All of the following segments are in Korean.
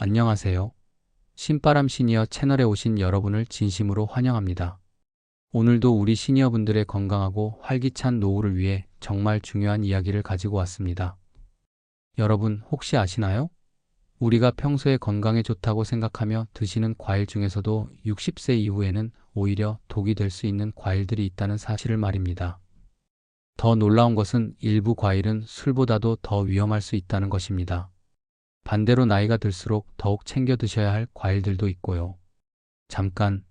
안녕하세요. 신바람 시니어 채널에 오신 여러분을 진심으로 환영합니다. 오늘도 우리 시니어분들의 건강하고 활기찬 노후를 위해 정말 중요한 이야기를 가지고 왔습니다. 여러분 혹시 아시나요? 우리가 평소에 건강에 좋다고 생각하며 드시는 과일 중에서도 60세 이후에는 오히려 독이 될 수 있는 과일들이 있다는 사실을 말입니다. 더 놀라운 것은 일부 과일은 술보다도 더 위험할 수 있다는 것입니다. 반대로 나이가 들수록 더욱 챙겨 드셔야 할 과일들도 있고요. 잠깐,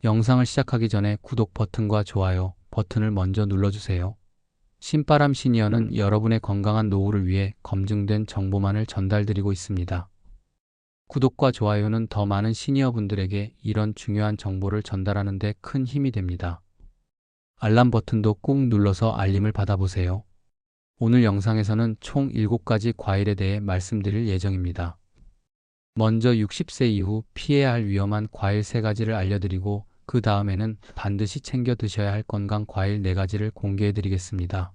영상을 시작하기 전에 구독 버튼과 좋아요 버튼을 먼저 눌러주세요. 신바람 시니어는 여러분의 건강한 노후를 위해 검증된 정보만을 전달드리고 있습니다. 구독과 좋아요는 더 많은 시니어분들에게 이런 중요한 정보를 전달하는 데 큰 힘이 됩니다. 알람 버튼도 꾹 눌러서 알림을 받아보세요. 오늘 영상에서는 총 7가지 과일에 대해 말씀드릴 예정입니다. 먼저 60세 이후 피해야 할 위험한 과일 3가지를 알려드리고 그 다음에는 반드시 챙겨 드셔야 할 건강 과일 4가지를 공개해 드리겠습니다.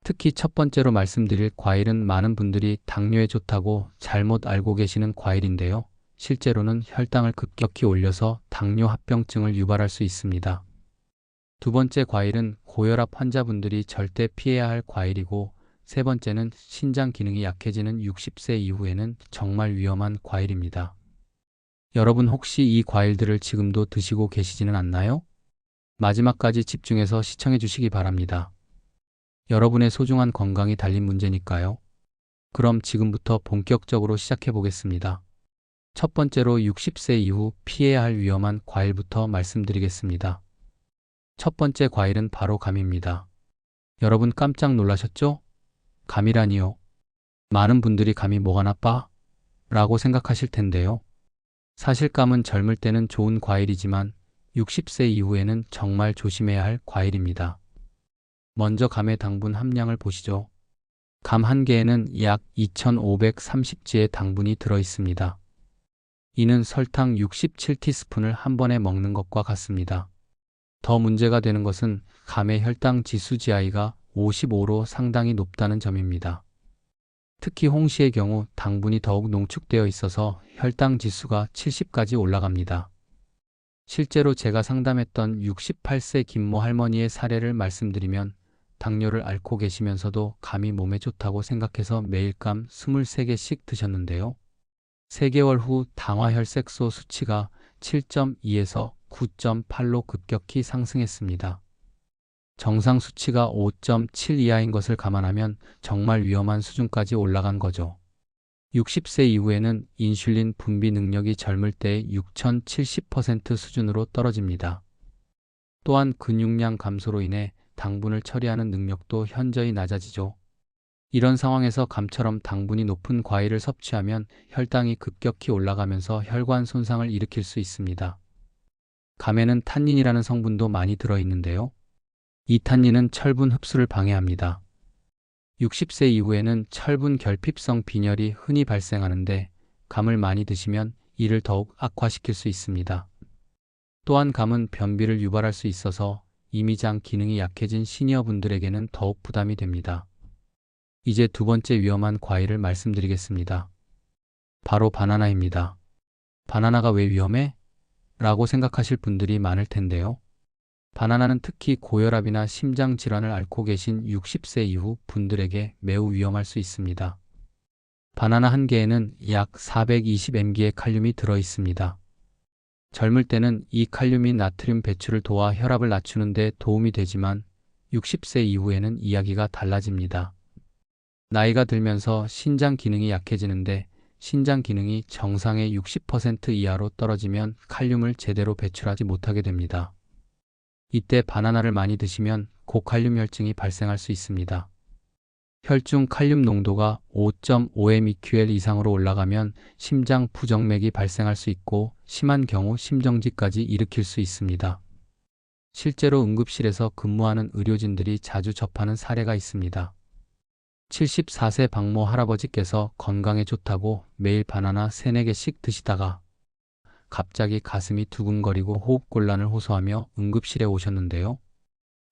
특히 첫 번째로 말씀드릴 과일은 많은 분들이 당뇨에 좋다고 잘못 알고 계시는 과일인데요. 실제로는 혈당을 급격히 올려서 당뇨 합병증을 유발할 수 있습니다. 두 번째 과일은 고혈압 환자분들이 절대 피해야 할 과일이고, 세 번째는 신장 기능이 약해지는 60세 이후에는 정말 위험한 과일입니다. 여러분 혹시 이 과일들을 지금도 드시고 계시지는 않나요? 마지막까지 집중해서 시청해 주시기 바랍니다. 여러분의 소중한 건강이 달린 문제니까요. 그럼 지금부터 본격적으로 시작해 보겠습니다. 첫 번째로 60세 이후 피해야 할 위험한 과일부터 말씀드리겠습니다. 첫 번째 과일은 바로 감입니다. 여러분 깜짝 놀라셨죠? 감이라니요? 많은 분들이 감이 뭐가 나빠? 라고 생각하실 텐데요. 사실 감은 젊을 때는 좋은 과일이지만 60세 이후에는 정말 조심해야 할 과일입니다. 먼저 감의 당분 함량을 보시죠. 감 한 개에는 약 2530g의 당분이 들어 있습니다. 이는 설탕 67티스푼을 한 번에 먹는 것과 같습니다. 더 문제가 되는 것은 감의 혈당 지수 GI가 55로 상당히 높다는 점입니다. 특히 홍시의 경우 당분이 더욱 농축되어 있어서 혈당 지수가 70까지 올라갑니다. 실제로 제가 상담했던 68세 김모 할머니의 사례를 말씀드리면 당뇨를 앓고 계시면서도 감이 몸에 좋다고 생각해서 매일 감 23개씩 드셨는데요. 3개월 후 당화혈색소 수치가 7.2에서 9.8로 급격히 상승했습니다. 정상 수치가 5.7 이하인 것을 감안하면 정말 위험한 수준까지 올라간 거죠. 60세 이후에는 인슐린 분비 능력이 젊을 때의 6070% 수준으로 떨어집니다. 또한 근육량 감소로 인해 당분을 처리하는 능력도 현저히 낮아지죠. 이런 상황에서 감처럼 당분이 높은 과일을 섭취하면 혈당이 급격히 올라가면서 혈관 손상을 일으킬 수 있습니다. 감에는 탄닌이라는 성분도 많이 들어있는데요. 이 탄닌은 철분 흡수를 방해합니다. 60세 이후에는 철분 결핍성 빈혈이 흔히 발생하는데 감을 많이 드시면 이를 더욱 악화시킬 수 있습니다. 또한 감은 변비를 유발할 수 있어서 이미장 기능이 약해진 시니어분들에게는 더욱 부담이 됩니다. 이제 두 번째 위험한 과일을 말씀드리겠습니다. 바로 바나나입니다. 바나나가 왜 위험해? 라고 생각하실 분들이 많을 텐데요. 바나나는 특히 고혈압이나 심장 질환을 앓고 계신 60세 이후 분들에게 매우 위험할 수 있습니다. 바나나 한 개에는 약 420mg의 칼륨이 들어 있습니다. 젊을 때는 이 칼륨이 나트륨 배출을 도와 혈압을 낮추는 데 도움이 되지만 60세 이후에는 이야기가 달라집니다. 나이가 들면서 신장 기능이 약해지는데 신장 기능이 정상의 60% 이하로 떨어지면 칼륨을 제대로 배출하지 못하게 됩니다. 이때 바나나를 많이 드시면 고칼륨 혈증이 발생할 수 있습니다. 혈중 칼륨 농도가 5.5mEqL 이상으로 올라가면 심장 부정맥이 발생할 수 있고 심한 경우 심정지까지 일으킬 수 있습니다. 실제로 응급실에서 근무하는 의료진들이 자주 접하는 사례가 있습니다. 74세 박모 할아버지께서 건강에 좋다고 매일 바나나 3, 4개씩 드시다가 갑자기 가슴이 두근거리고 호흡곤란을 호소하며 응급실에 오셨는데요.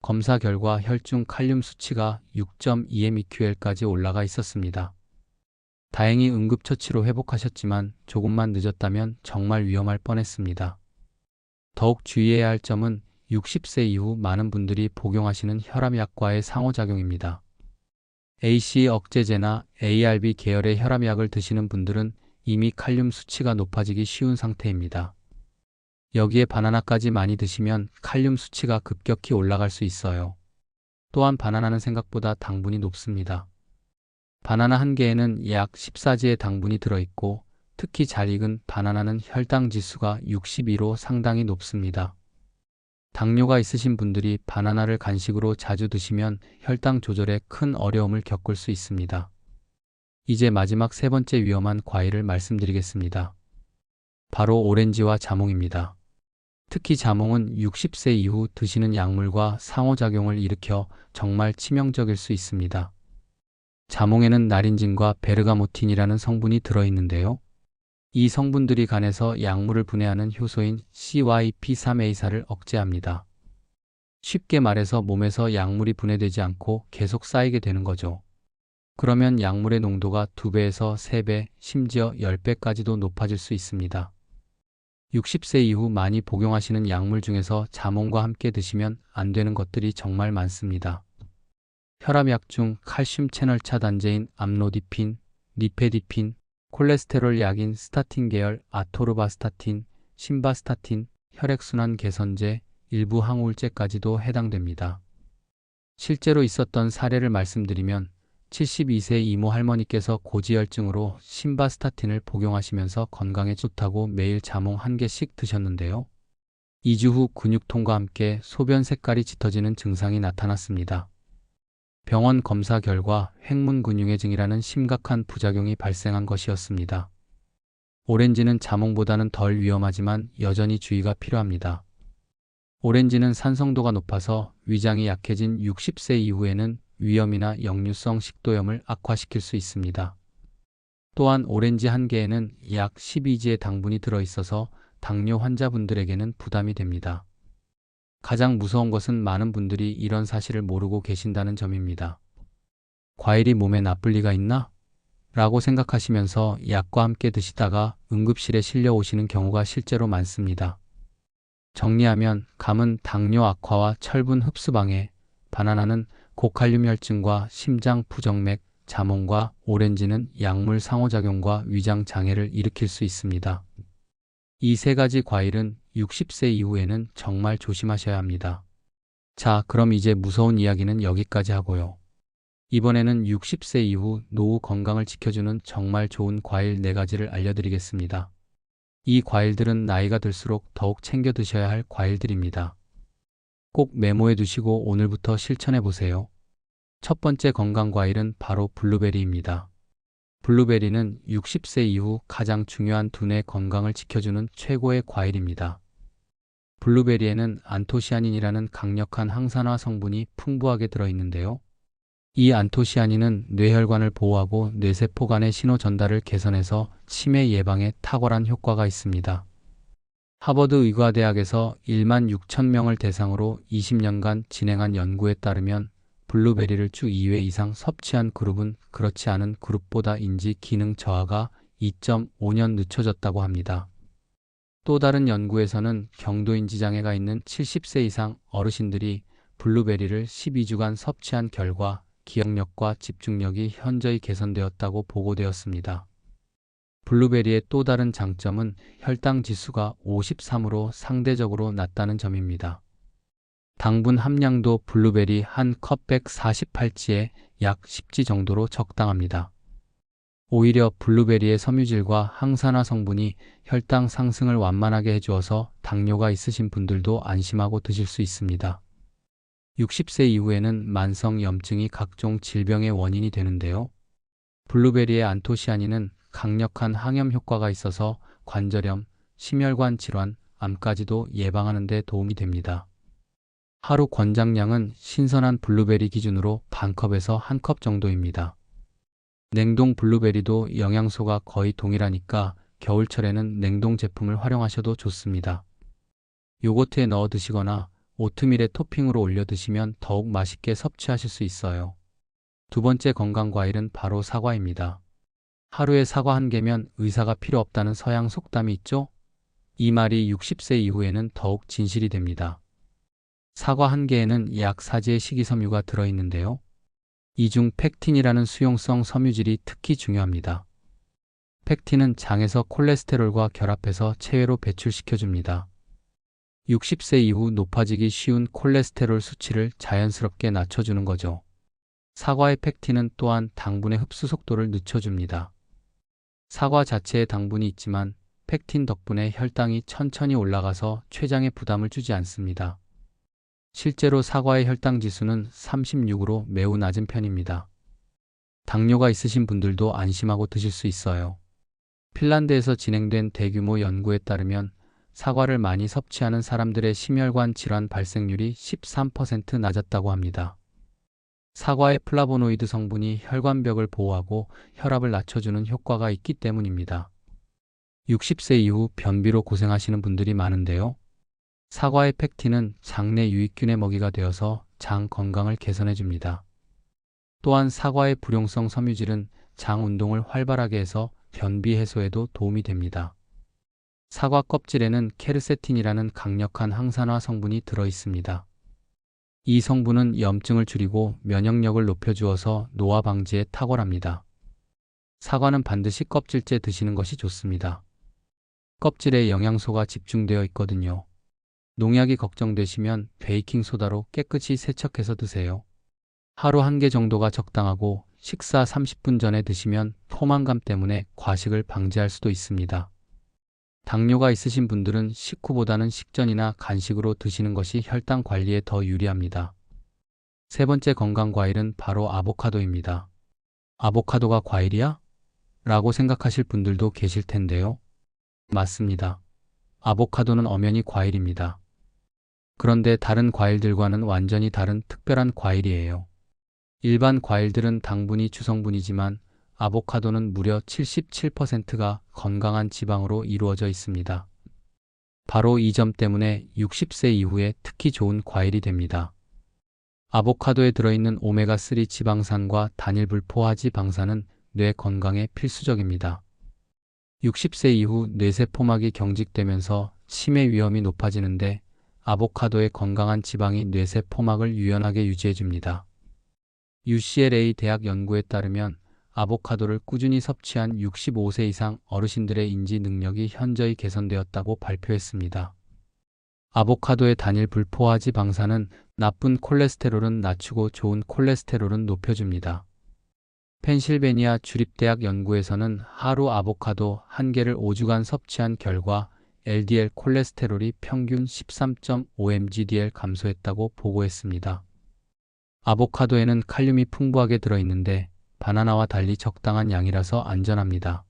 검사 결과 혈중 칼륨 수치가 6.2mEqL까지 올라가 있었습니다. 다행히 응급처치로 회복하셨지만 조금만 늦었다면 정말 위험할 뻔했습니다. 더욱 주의해야 할 점은 60세 이후 많은 분들이 복용하시는 혈압약과의 상호작용입니다. AC 억제제나 ARB 계열의 혈압약을 드시는 분들은 이미 칼륨 수치가 높아지기 쉬운 상태입니다. 여기에 바나나까지 많이 드시면 칼륨 수치가 급격히 올라갈 수 있어요. 또한 바나나는 생각보다 당분이 높습니다. 바나나 한 개에는 약 14지의 당분이 들어있고 특히 잘 익은 바나나는 혈당 지수가 62로 상당히 높습니다. 당뇨가 있으신 분들이 바나나를 간식으로 자주 드시면 혈당 조절에 큰 어려움을 겪을 수 있습니다. 이제 마지막 세 번째 위험한 과일을 말씀드리겠습니다. 바로 오렌지와 자몽입니다. 특히 자몽은 60세 이후 드시는 약물과 상호작용을 일으켜 정말 치명적일 수 있습니다. 자몽에는 나린진과 베르가모틴이라는 성분이 들어있는데요. 이 성분들이 간에서 약물을 분해하는 효소인 CYP3A사를 억제합니다. 쉽게 말해서 몸에서 약물이 분해되지 않고 계속 쌓이게 되는 거죠. 그러면 약물의 농도가 2배에서 3배, 심지어 10배까지도 높아질 수 있습니다. 60세 이후 많이 복용하시는 약물 중에서 자몽과 함께 드시면 안 되는 것들이 정말 많습니다. 혈압약 중 칼슘 채널 차단제인 암로디핀, 니페디핀, 콜레스테롤 약인 스타틴 계열 아토르바스타틴, 심바스타틴, 혈액순환 개선제, 일부 항우울제까지도 해당됩니다. 실제로 있었던 사례를 말씀드리면 72세 이모 할머니께서 고지혈증으로 심바스타틴을 복용하시면서 건강에 좋다고 매일 자몽 1개씩 드셨는데요. 2주 후 근육통과 함께 소변 색깔이 짙어지는 증상이 나타났습니다. 병원 검사 결과 횡문근육해증이라는 심각한 부작용이 발생한 것이었습니다. 오렌지는 자몽보다는 덜 위험하지만 여전히 주의가 필요합니다. 오렌지는 산성도가 높아서 위장이 약해진 60세 이후에는 위염이나 역류성 식도염을 악화시킬 수 있습니다. 또한 오렌지 한 개에는 약 12지의 당분이 들어있어서 당뇨 환자분들에게는 부담이 됩니다. 가장 무서운 것은 많은 분들이 이런 사실을 모르고 계신다는 점입니다. 과일이 몸에 나쁠 리가 있나? 라고 생각하시면서 약과 함께 드시다가 응급실에 실려 오시는 경우가 실제로 많습니다. 정리하면 감은 당뇨 악화와 철분 흡수 방해, 바나나는 고칼륨 혈증과 심장 부정맥, 자몽과 오렌지는 약물 상호작용과 위장 장애를 일으킬 수 있습니다. 이 세 가지 과일은 60세 이후에는 정말 조심하셔야 합니다. 자, 그럼 이제 무서운 이야기는 여기까지 하고요. 이번에는 60세 이후 노후 건강을 지켜주는 정말 좋은 과일 4가지를 알려드리겠습니다. 이 과일들은 나이가 들수록 더욱 챙겨 드셔야 할 과일들입니다. 꼭 메모해 두시고 오늘부터 실천해 보세요. 첫 번째 건강 과일은 바로 블루베리입니다. 블루베리는 60세 이후 가장 중요한 두뇌 건강을 지켜주는 최고의 과일입니다. 블루베리에는 안토시아닌이라는 강력한 항산화 성분이 풍부하게 들어있는데요. 이 안토시아닌은 뇌혈관을 보호하고 뇌세포 간의 신호 전달을 개선해서 치매 예방에 탁월한 효과가 있습니다. 하버드 의과대학에서 1만 6천 명을 대상으로 20년간 진행한 연구에 따르면 블루베리를 주 2회 이상 섭취한 그룹은 그렇지 않은 그룹보다 인지 기능 저하가 2.5년 늦춰졌다고 합니다. 또 다른 연구에서는 경도인지 장애가 있는 70세 이상 어르신들이 블루베리를 12주간 섭취한 결과 기억력과 집중력이 현저히 개선되었다고 보고되었습니다. 블루베리의 또 다른 장점은 혈당 지수가 53으로 상대적으로 낮다는 점입니다. 당분 함량도 블루베리 한 컵 148지에 약 10지 정도로 적당합니다. 오히려 블루베리의 섬유질과 항산화 성분이 혈당 상승을 완만하게 해주어서 당뇨가 있으신 분들도 안심하고 드실 수 있습니다. 60세 이후에는 만성 염증이 각종 질병의 원인이 되는데요. 블루베리의 안토시아닌은 강력한 항염 효과가 있어서 관절염, 심혈관 질환, 암까지도 예방하는 데 도움이 됩니다. 하루 권장량은 신선한 블루베리 기준으로 반컵에서 1컵 정도입니다. 냉동 블루베리도 영양소가 거의 동일하니까 겨울철에는 냉동 제품을 활용하셔도 좋습니다. 요거트에 넣어 드시거나 오트밀에 토핑으로 올려 드시면 더욱 맛있게 섭취하실 수 있어요. 두 번째 건강 과일은 바로 사과입니다. 하루에 사과 한 개면 의사가 필요 없다는 서양 속담이 있죠? 이 말이 60세 이후에는 더욱 진실이 됩니다. 사과 한 개에는 약 4지의 식이섬유가 들어있는데요. 이 중 펙틴이라는 수용성 섬유질이 특히 중요합니다. 펙틴은 장에서 콜레스테롤과 결합해서 체외로 배출시켜줍니다. 60세 이후 높아지기 쉬운 콜레스테롤 수치를 자연스럽게 낮춰주는 거죠. 사과의 펙틴은 또한 당분의 흡수 속도를 늦춰줍니다. 사과 자체에 당분이 있지만 펙틴 덕분에 혈당이 천천히 올라가서 췌장에 부담을 주지 않습니다. 실제로 사과의 혈당 지수는 36으로 매우 낮은 편입니다. 당뇨가 있으신 분들도 안심하고 드실 수 있어요. 핀란드에서 진행된 대규모 연구에 따르면 사과를 많이 섭취하는 사람들의 심혈관 질환 발생률이 13% 낮았다고 합니다. 사과의 플라보노이드 성분이 혈관벽을 보호하고 혈압을 낮춰주는 효과가 있기 때문입니다. 60세 이후 변비로 고생하시는 분들이 많은데요. 사과의 펙틴은 장내 유익균의 먹이가 되어서 장 건강을 개선해줍니다. 또한 사과의 불용성 섬유질은 장 운동을 활발하게 해서 변비 해소에도 도움이 됩니다. 사과 껍질에는 케르세틴이라는 강력한 항산화 성분이 들어 있습니다. 이 성분은 염증을 줄이고 면역력을 높여주어서 노화 방지에 탁월합니다. 사과는 반드시 껍질째 드시는 것이 좋습니다. 껍질에 영양소가 집중되어 있거든요. 농약이 걱정되시면 베이킹소다로 깨끗이 세척해서 드세요. 하루 한 개 정도가 적당하고 식사 30분 전에 드시면 포만감 때문에 과식을 방지할 수도 있습니다. 당뇨가 있으신 분들은 식후보다는 식전이나 간식으로 드시는 것이 혈당 관리에 더 유리합니다. 세 번째 건강 과일은 바로 아보카도입니다. 아보카도가 과일이야? 라고 생각하실 분들도 계실 텐데요. 맞습니다. 아보카도는 엄연히 과일입니다. 그런데 다른 과일들과는 완전히 다른 특별한 과일이에요. 일반 과일들은 당분이 주성분이지만 아보카도는 무려 77%가 건강한 지방으로 이루어져 있습니다. 바로 이 점 때문에 60세 이후에 특히 좋은 과일이 됩니다. 아보카도에 들어있는 오메가3 지방산과 단일불포화지 방산은 뇌 건강에 필수적입니다. 60세 이후 뇌세포막이 경직되면서 치매 위험이 높아지는데 아보카도의 건강한 지방이 뇌세포막을 유연하게 유지해줍니다. UCLA 대학 연구에 따르면 아보카도를 꾸준히 섭취한 65세 이상 어르신들의 인지 능력이 현저히 개선되었다고 발표했습니다. 아보카도의 단일 불포화지 방사는 나쁜 콜레스테롤은 낮추고 좋은 콜레스테롤은 높여줍니다. 펜실베니아 주립대학 연구에서는 하루 아보카도 한 개를 5주간 섭취한 결과 LDL 콜레스테롤이 평균 13.5mgdl 감소했다고 보고했습니다. 아보카도에는 칼륨이 풍부하게 들어있는데 바나나와 달리 적당한 양이라서 안전합니다.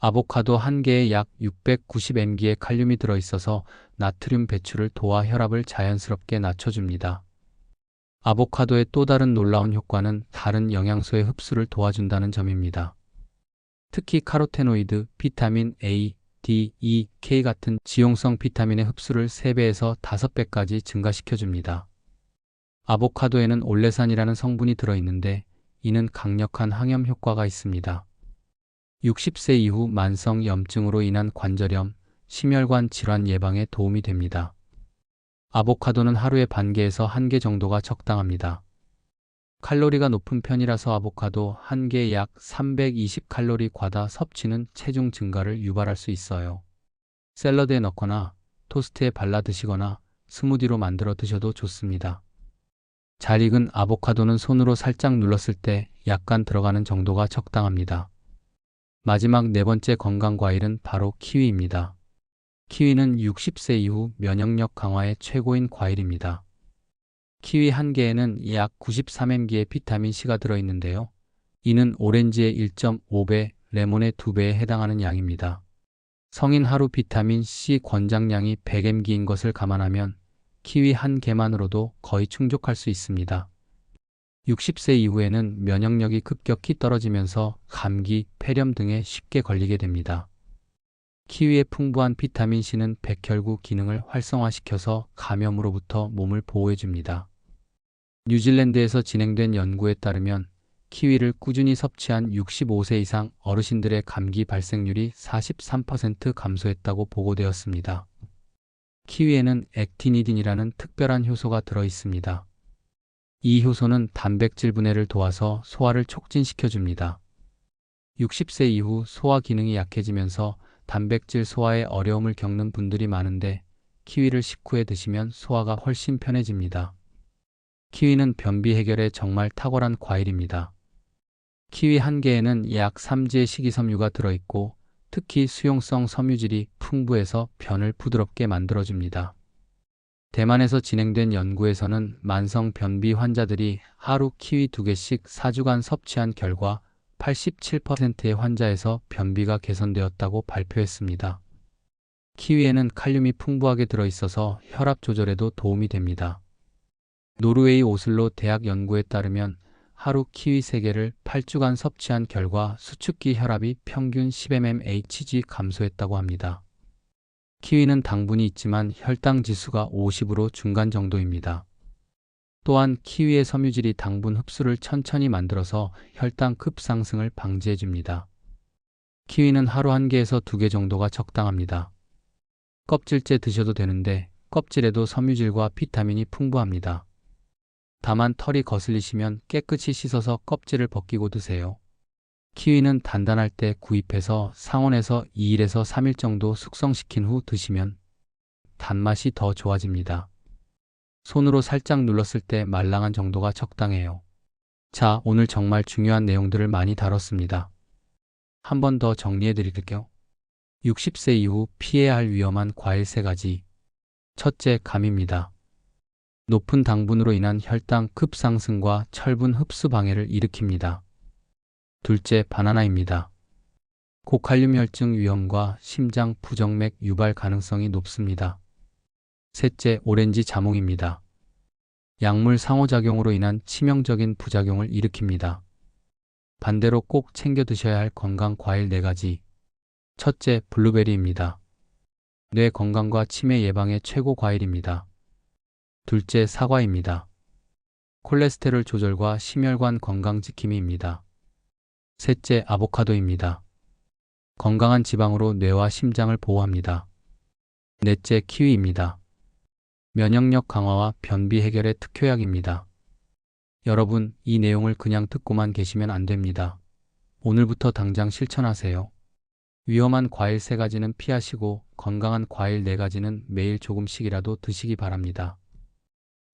아보카도 한 개에 약 690mg의 칼륨이 들어있어서 나트륨 배출을 도와 혈압을 자연스럽게 낮춰줍니다. 아보카도의 또 다른 놀라운 효과는 다른 영양소의 흡수를 도와준다는 점입니다. 특히 카로테노이드, 비타민 A, D, E, K 같은 지용성 비타민의 흡수를 3배에서 5배까지 증가시켜줍니다. 아보카도에는 올레산이라는 성분이 들어있는데 이는 강력한 항염 효과가 있습니다. 60세 이후 만성 염증으로 인한 관절염, 심혈관 질환 예방에 도움이 됩니다. 아보카도는 하루에 반 개에서 한 개 정도가 적당합니다. 칼로리가 높은 편이라서 아보카도 한 개에 약 320칼로리 과다 섭취는 체중 증가를 유발할 수 있어요. 샐러드에 넣거나 토스트에 발라 드시거나 스무디로 만들어 드셔도 좋습니다. 잘 익은 아보카도는 손으로 살짝 눌렀을 때 약간 들어가는 정도가 적당합니다. 마지막 네 번째 건강 과일은 바로 키위입니다. 키위는 60세 이후 면역력 강화에 최고인 과일입니다. 키위 한 개에는 약 93mg의 비타민C가 들어있는데요. 이는 오렌지의 1.5배, 레몬의 2배에 해당하는 양입니다. 성인 하루 비타민C 권장량이 100mg인 것을 감안하면 키위 한 개만으로도 거의 충족할 수 있습니다. 60세 이후에는 면역력이 급격히 떨어지면서 감기, 폐렴 등에 쉽게 걸리게 됩니다. 키위의 풍부한 비타민C는 백혈구 기능을 활성화시켜서 감염으로부터 몸을 보호해줍니다. 뉴질랜드에서 진행된 연구에 따르면 키위를 꾸준히 섭취한 65세 이상 어르신들의 감기 발생률이 43% 감소했다고 보고되었습니다. 키위에는 액티니딘이라는 특별한 효소가 들어 있습니다. 이 효소는 단백질 분해를 도와서 소화를 촉진시켜줍니다. 60세 이후 소화 기능이 약해지면서 단백질 소화에 어려움을 겪는 분들이 많은데 키위를 식후에 드시면 소화가 훨씬 편해집니다. 키위는 변비 해결에 정말 탁월한 과일입니다. 키위 한 개에는 약 3지의 식이섬유가 들어있고 특히 수용성 섬유질이 풍부해서 변을 부드럽게 만들어줍니다. 대만에서 진행된 연구에서는 만성 변비 환자들이 하루 키위 2개씩 4주간 섭취한 결과 87%의 환자에서 변비가 개선되었다고 발표했습니다. 키위에는 칼륨이 풍부하게 들어있어서 혈압 조절에도 도움이 됩니다. 노르웨이 오슬로 대학 연구에 따르면 하루 키위 3개를 8주간 섭취한 결과 수축기 혈압이 평균 10mmHg 감소했다고 합니다. 키위는 당분이 있지만 혈당 지수가 50으로 중간 정도입니다. 또한 키위의 섬유질이 당분 흡수를 천천히 만들어서 혈당 급상승을 방지해줍니다. 키위는 하루 1개에서 2개 정도가 적당합니다. 껍질째 드셔도 되는데 껍질에도 섬유질과 비타민이 풍부합니다. 다만 털이 거슬리시면 깨끗이 씻어서 껍질을 벗기고 드세요. 키위는 단단할 때 구입해서 상온에서 2일에서 3일 정도 숙성시킨 후 드시면 단맛이 더 좋아집니다. 손으로 살짝 눌렀을 때 말랑한 정도가 적당해요. 자, 오늘 정말 중요한 내용들을 많이 다뤘습니다. 한 번 더 정리해 드릴게요. 60세 이후 피해야 할 위험한 과일 3가지. 첫째, 감입니다. 높은 당분으로 인한 혈당 급상승과 철분 흡수 방해를 일으킵니다. 둘째, 바나나입니다. 고칼륨 혈증 위험과 심장 부정맥 유발 가능성이 높습니다. 셋째, 오렌지 자몽입니다. 약물 상호작용으로 인한 치명적인 부작용을 일으킵니다. 반대로 꼭 챙겨 드셔야 할 건강 과일 4가지. 첫째, 블루베리입니다. 뇌 건강과 치매 예방에 최고 과일입니다. 둘째, 사과입니다. 콜레스테롤 조절과 심혈관 건강 지킴이입니다. 셋째, 아보카도입니다. 건강한 지방으로 뇌와 심장을 보호합니다. 넷째, 키위입니다. 면역력 강화와 변비 해결의 특효약입니다. 여러분, 이 내용을 그냥 듣고만 계시면 안 됩니다. 오늘부터 당장 실천하세요. 위험한 과일 3가지는 피하시고 건강한 과일 4가지는 매일 조금씩이라도 드시기 바랍니다.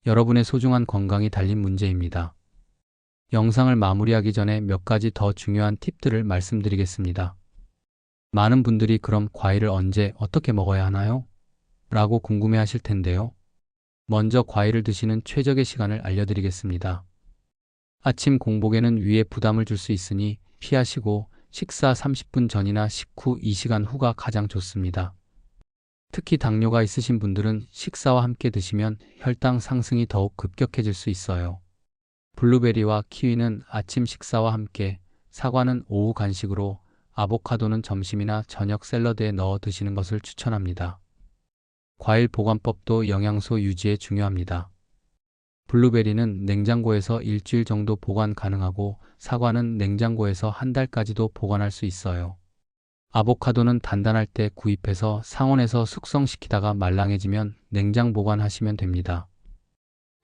여러분의 소중한 건강이 달린 문제입니다. 영상을 마무리하기 전에 몇 가지 더 중요한 팁들을 말씀드리겠습니다. 많은 분들이 그럼 과일을 언제 어떻게 먹어야 하나요? 라고 궁금해 하실 텐데요. 먼저 과일을 드시는 최적의 시간을 알려드리겠습니다. 아침 공복에는 위에 부담을 줄 수 있으니 피하시고 식사 30분 전이나 식후 2시간 후가 가장 좋습니다. 특히 당뇨가 있으신 분들은 식사와 함께 드시면 혈당 상승이 더욱 급격해질 수 있어요. 블루베리와 키위는 아침 식사와 함께, 사과는 오후 간식으로, 아보카도는 점심이나 저녁 샐러드에 넣어 드시는 것을 추천합니다. 과일 보관법도 영양소 유지에 중요합니다. 블루베리는 냉장고에서 일주일 정도 보관 가능하고 사과는 냉장고에서 한 달까지도 보관할 수 있어요. 아보카도는 단단할 때 구입해서 상온에서 숙성시키다가 말랑해지면 냉장 보관하시면 됩니다.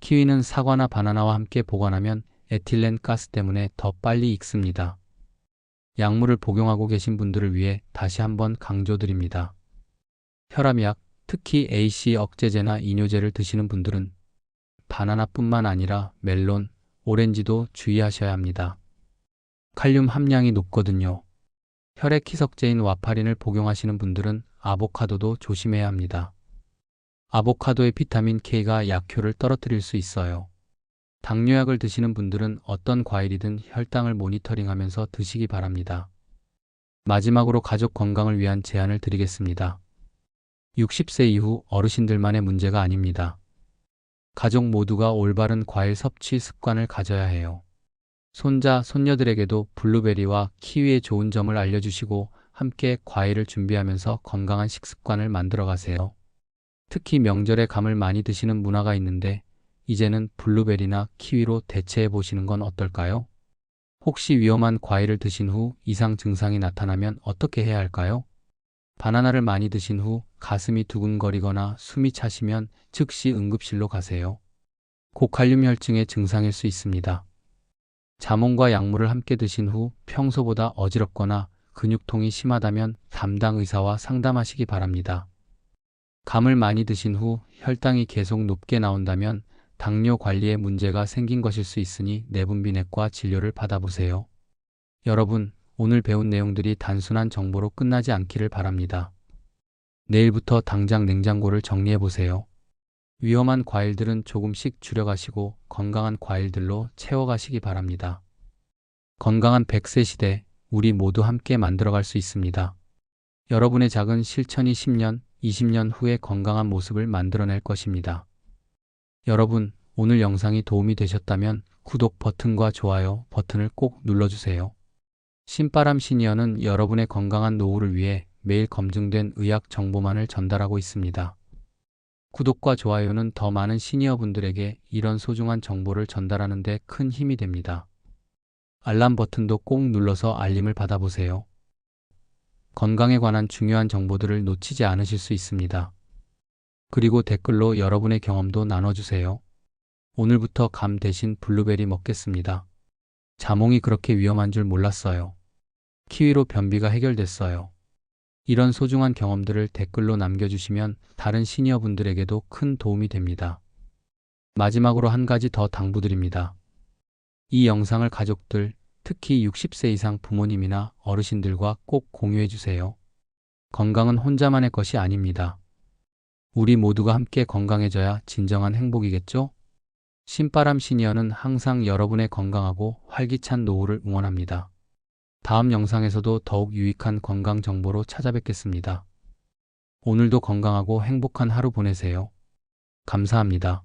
키위는 사과나 바나나와 함께 보관하면 에틸렌 가스 때문에 더 빨리 익습니다. 약물을 복용하고 계신 분들을 위해 다시 한번 강조드립니다. 혈압약, 특히 AC 억제제나 이뇨제를 드시는 분들은 바나나뿐만 아니라 멜론, 오렌지도 주의하셔야 합니다. 칼륨 함량이 높거든요. 혈액 희석제인 와파린을 복용하시는 분들은 아보카도도 조심해야 합니다. 아보카도의 비타민 K가 약효를 떨어뜨릴 수 있어요. 당뇨약을 드시는 분들은 어떤 과일이든 혈당을 모니터링하면서 드시기 바랍니다. 마지막으로 가족 건강을 위한 제안을 드리겠습니다. 60세 이후 어르신들만의 문제가 아닙니다. 가족 모두가 올바른 과일 섭취 습관을 가져야 해요. 손자, 손녀들에게도 블루베리와 키위의 좋은 점을 알려주시고 함께 과일을 준비하면서 건강한 식습관을 만들어 가세요. 특히 명절에 감을 많이 드시는 문화가 있는데 이제는 블루베리나 키위로 대체해 보시는 건 어떨까요? 혹시 위험한 과일을 드신 후 이상 증상이 나타나면 어떻게 해야 할까요? 바나나를 많이 드신 후 가슴이 두근거리거나 숨이 차시면 즉시 응급실로 가세요. 고칼륨 혈증의 증상일 수 있습니다. 자몽과 약물을 함께 드신 후 평소보다 어지럽거나 근육통이 심하다면 담당 의사와 상담하시기 바랍니다. 감을 많이 드신 후 혈당이 계속 높게 나온다면 당뇨 관리에 문제가 생긴 것일 수 있으니 내분비내과 진료를 받아보세요. 여러분, 오늘 배운 내용들이 단순한 정보로 끝나지 않기를 바랍니다. 내일부터 당장 냉장고를 정리해 보세요. 위험한 과일들은 조금씩 줄여가시고 건강한 과일들로 채워가시기 바랍니다. 건강한 100세 시대, 우리 모두 함께 만들어갈 수 있습니다. 여러분의 작은 실천이 10년, 20년 후에 건강한 모습을 만들어낼 것입니다. 여러분, 오늘 영상이 도움이 되셨다면 구독 버튼과 좋아요 버튼을 꼭 눌러주세요. 신바람 시니어는 여러분의 건강한 노후를 위해 매일 검증된 의학 정보만을 전달하고 있습니다. 구독과 좋아요는 더 많은 시니어분들에게 이런 소중한 정보를 전달하는 데 큰 힘이 됩니다. 알람 버튼도 꼭 눌러서 알림을 받아보세요. 건강에 관한 중요한 정보들을 놓치지 않으실 수 있습니다. 그리고 댓글로 여러분의 경험도 나눠주세요. 오늘부터 감 대신 블루베리 먹겠습니다. 자몽이 그렇게 위험한 줄 몰랐어요. 키위로 변비가 해결됐어요. 이런 소중한 경험들을 댓글로 남겨주시면 다른 시니어분들에게도 큰 도움이 됩니다. 마지막으로 한 가지 더 당부드립니다. 이 영상을 가족들, 특히 60세 이상 부모님이나 어르신들과 꼭 공유해주세요. 건강은 혼자만의 것이 아닙니다. 우리 모두가 함께 건강해져야 진정한 행복이겠죠? 신바람 시니어는 항상 여러분의 건강하고 활기찬 노후를 응원합니다. 다음 영상에서도 더욱 유익한 건강 정보로 찾아뵙겠습니다. 오늘도 건강하고 행복한 하루 보내세요. 감사합니다.